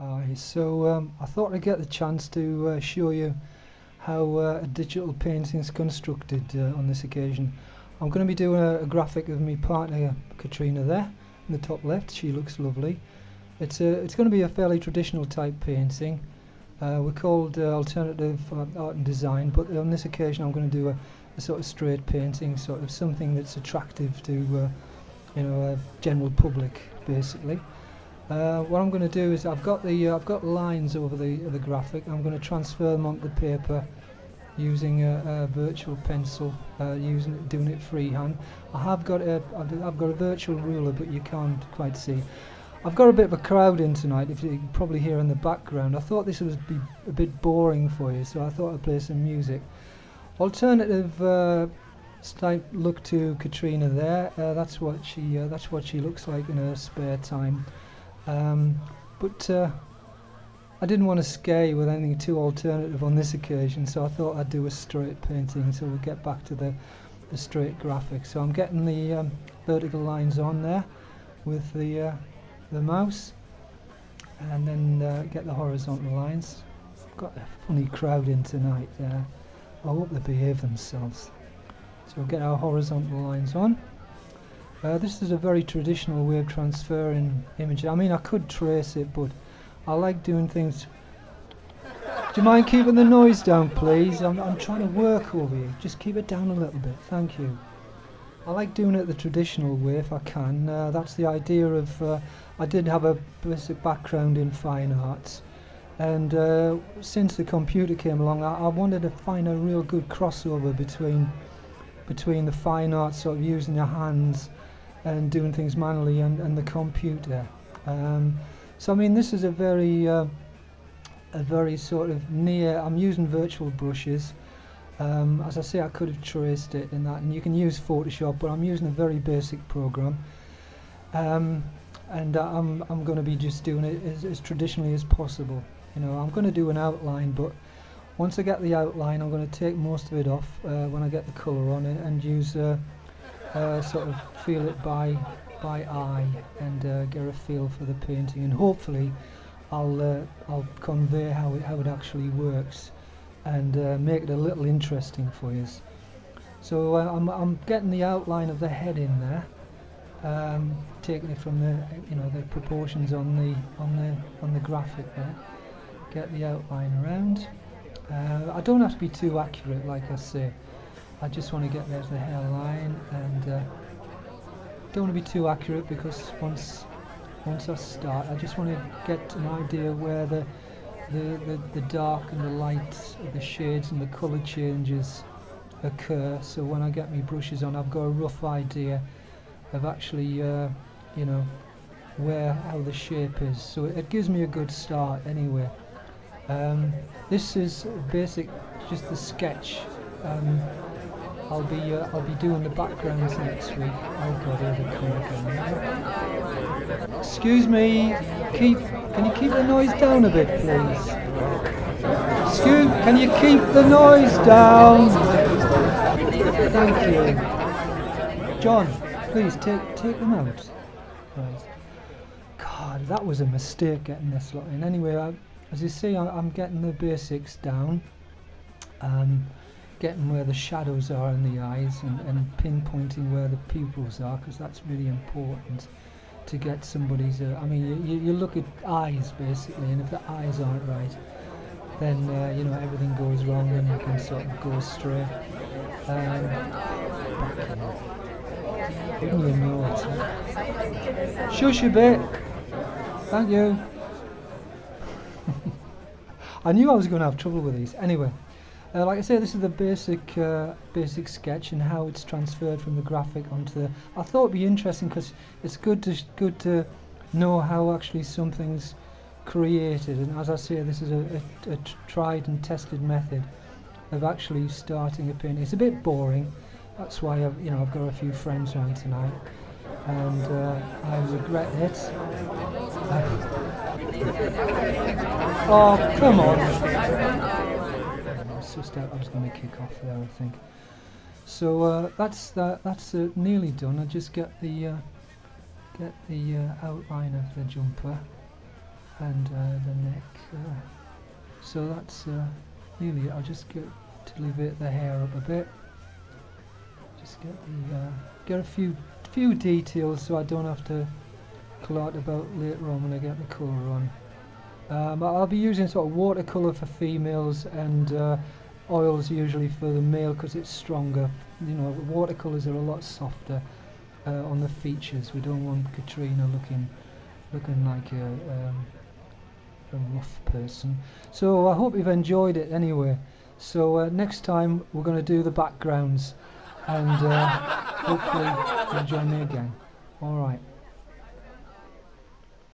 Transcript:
Hi, I thought I'd get the chance to show you how a digital painting is constructed on this occasion. I'm going to be doing a graphic of my partner Katrina there in the top left. She looks lovely. It's going to be a fairly traditional type painting. We're called alternative art and design, but on this occasion I'm going to do a sort of straight painting, sort of something that's attractive to a general public, basically. What I'm going to do is I've got lines over the graphic. I'm going to transfer them onto the paper using a virtual pencil, doing it freehand. I've got a virtual ruler, but you can't quite see. I've got a bit of a crowd in tonight, if you can probably hear in the background. I thought this would be a bit boring for you, so I thought I'd play some music. Alternative look to Katrina there. That's what she looks like in her spare time. But I didn't want to scare you with anything too alternative on this occasion, so I thought I'd do a straight painting, so we'll get back to the straight graphic. So I'm getting the vertical lines on there with the mouse, and then get the horizontal lines. I've got a funny crowd in tonight. I hope they behave themselves. So we'll get our horizontal lines on. This is a very traditional way of transferring images. I mean, I could trace it, but I like doing things. Do you mind keeping the noise down, please? I'm trying to work over you. Just keep it down a little bit. Thank you. I like doing it the traditional way if I can. That's the idea of. I did have a basic background in fine arts, and since the computer came along, I wanted to find a real good crossover between the fine arts, sort of using your hands and doing things manually, and the computer. So I mean, this is a very sort of near. I'm using virtual brushes. As I say, I could have traced it in that, and you can use Photoshop, but I'm using a very basic program. And I'm going to be just doing it as traditionally as possible. You know, I'm going to do an outline, but once I get the outline, I'm going to take most of it off when I get the colour on it, and use sort of feel it by eye, and get a feel for the painting, and hopefully I'll convey how it actually works, and make it a little interesting for you. So I'm getting the outline of the head in there, taking it from the proportions on the graphic there. Get the outline around. I don't have to be too accurate, like I say. I just want to get there's the hairline, and don't want to be too accurate, because once I start, I just want to get an idea where the dark and the light, the shades and the colour changes occur. So when I get my brushes on, I've got a rough idea of actually how the shape is. So it gives me a good start anyway. This is basic, just the sketch. I'll be doing the backgrounds next week. Oh God, here they come again. Excuse me, can you keep the noise down a bit, please? Can you keep the noise down? Thank you. John, please take them out. Right. God, that was a mistake getting this lot in. Anyway, as you see, I'm getting the basics down. Getting where the shadows are in the eyes, and pinpointing where the pupils are, because that's really important to get somebody's. I mean, you look at eyes basically, and if the eyes aren't right, then everything goes wrong, and you can sort of go astray. Give me a note. Shush a bit. Thank you. I knew I was going to have trouble with these. Anyway. Like I say, this is the basic sketch, and how it's transferred from the graphic onto the. I thought it'd be interesting, because it's good to know how actually something's created. And as I say, this is a tried and tested method of actually starting a painting. It's a bit boring. That's why I've got a few friends around tonight, and I regret it. Oh, come on. I was going to kick off there, I think. So that's nearly done. I just get the outline of the jumper, and the neck. So that's nearly it. I'll just get to elevate the hair up a bit. Just get the get a few details so I don't have to clot about later on when I get the colour on. I'll be using sort of watercolour for females and oils usually for the male because it's stronger. You know, watercolours are a lot softer on the features. We don't want Katrina looking like a rough person. So I hope you've enjoyed it anyway. So next time we're going to do the backgrounds, and hopefully you'll join me again. Alright.